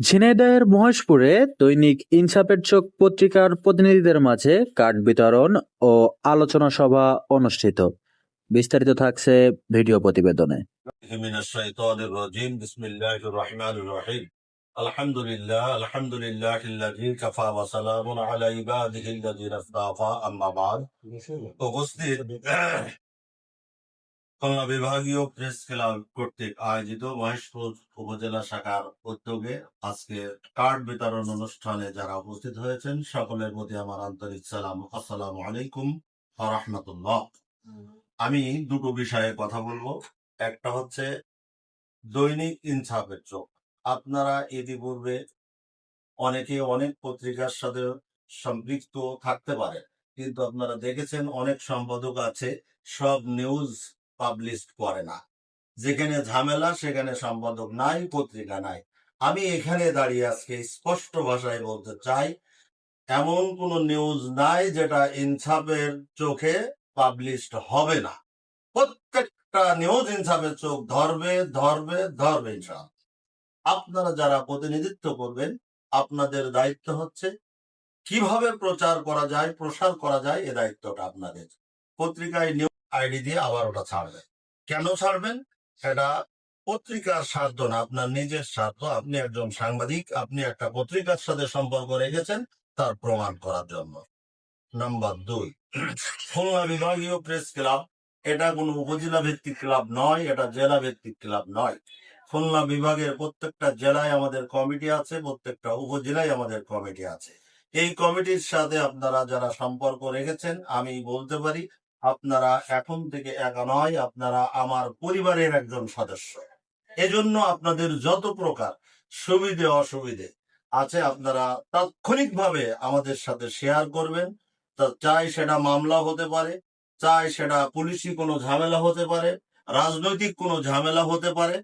ঝিনাইদহের মহেশপুরে দৈনিক ইনসাফের চোখ পত্রিকার প্রতিনিধিদের মাঝে কার্ড বিতরণ ও আলোচনা সভা অনুষ্ঠিত। বিস্তারিত থাকছে ভিডিও প্রতিবেদনে। من الشيطان الرجيم بسم الله الرحمن الرحيم الحمد لله الذي كفى وسلام على عباده الذين اصطفى أما بعد উপস্থিত খুলনা বিভাগীয় প্রেস ক্লাব কর্তৃক আয়োজিত মহেশপুর উপজেলা শাখার উদ্যোগে আজকে কার্ড বিতরণ অনুষ্ঠানে যারা উপস্থিত হয়েছেন সকলের প্রতি আমার আন্তরিক সালাম, আসসালামু আলাইকুম ওয়া রাহমাতুল্লাহ। আমি দুটো বিষয়ে কথা বলবো। একটা হচ্ছে দৈনিক ইনসাফের চোখ। আপনারা ইতিপূর্বে অনেকে অনেক পত্রিকার সাথে সম্পৃক্ত থাকতে পারে, কিন্তু আপনারা দেখেছেন অনেক সম্পাদক আছে সব নিউজ পাবলিশ করে না। যেখানে ঝামেলা সেখানে সম্পাদক নাই, পত্রিকা নাই। আমি এখানে দাঁড়িয়ে আজকে স্পষ্ট ভাষায় বলতে চাই, এমন কোন নিউজ নাই যেটা ইনসাফের চোখে পাবলিশড হবে না। প্রত্যেকটা নিউজ ইনসাফের চোখ ধরবে ধরবে ধরবে ইনশাআল্লাহ। আপনারা যারা প্রতিনিধিত্ব করবেন, আপনাদের দায়িত্ব হচ্ছে কিভাবে প্রচার করা যায়, প্রসার করা যায়, এ দায়িত্বটা আপনাদের। পত্রিকায় নিউজ আইডি দিয়ে আবার ওটা ছাড়বেন। কেন ছাড়বেন? এটা পত্রিকার স্বার্থ না, আপনার নিজের স্বার্থ। আপনি একজন সাংবাদিক, আপনি একটা পত্রিকার সাথে সম্পর্ক রেখেছেন তার প্রমাণ করার জন্য। নাম্বার 2, খুলনা বিভাগীয় প্রেস ক্লাব এটা কোনো উপজেলা ভিত্তিক ক্লাব নয়, এটা জেলা ভিত্তিক ক্লাব নয়। খুলনা বিভাগের প্রত্যেকটা জেলায় আমাদের কমিটি আছে, প্রত্যেকটা উপজেলায় আমাদের কমিটি আছে। এই কমিটির সাথে আপনারা যারা সম্পর্ক রেখেছেন, আমি বলতে পারি আপনারা এখন থেকে একা নয়, আপনারা আমার পরিবারের একজন সদস্য। এজন্য আপনাদের যত প্রকার সুবিধে অসুবিধে আছে আপনারা তাৎক্ষণিকভাবে আমাদের সাথে শেয়ার করবেন। চাই সেটা মামলা হতে পারে, চাই সেটা পুলিশি কোনো ঝামেলা হতে পারে, রাজনৈতিক কোনো ঝামেলা হতে পারে,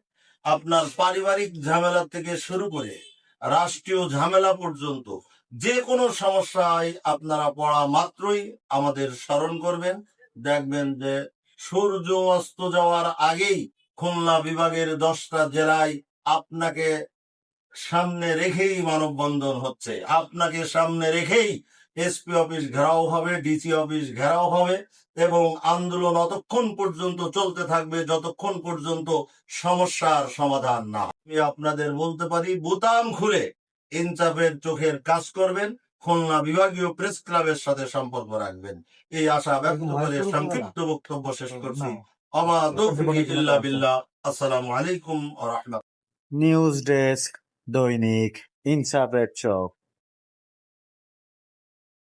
আপনার পারিবারিক ঝামেলা থেকে শুরু করে রাষ্ট্রীয় ঝামেলা পর্যন্ত যে কোনো সমস্যায় আপনারা পড়া মাত্রই আমাদের স্মরণ করবেন। দেখবেন যে সূর্য অস্ত যাওয়ার আগেই খুলনা বিভাগের 10টা জেলায় আপনাকে সামনে রেখেই মানববন্ধন হচ্ছে, আপনাকে সামনে রেখেই এসপি অফিস ঘেরাও হবে, ডিসি অফিস ঘেরাও হবে এবং আন্দোলন অতক্ষণ পর্যন্ত চলতে থাকবে যতক্ষণ পর্যন্ত সমস্যার সমাধান না হয়। আমি আপনাদের বলতে পারি, বোতাম খুলে ইনসাফের চোখের কাজ করবেন, খুলনা বিভাগীয় প্রেস ক্লাবের সাথে সম্পর্ক রাখবেন, এই আশা ব্যক্ত করে সংক্ষিপ্ত বক্তব্য শেষ করছি। ওমা তৌফিক ইল্লা বিল্লাহ। আসসালামু আলাইকুম ওয়া রাহমাতুল্লাহ। নিউজ ডেস্ক, দৈনিক ইনসাফের চোখ।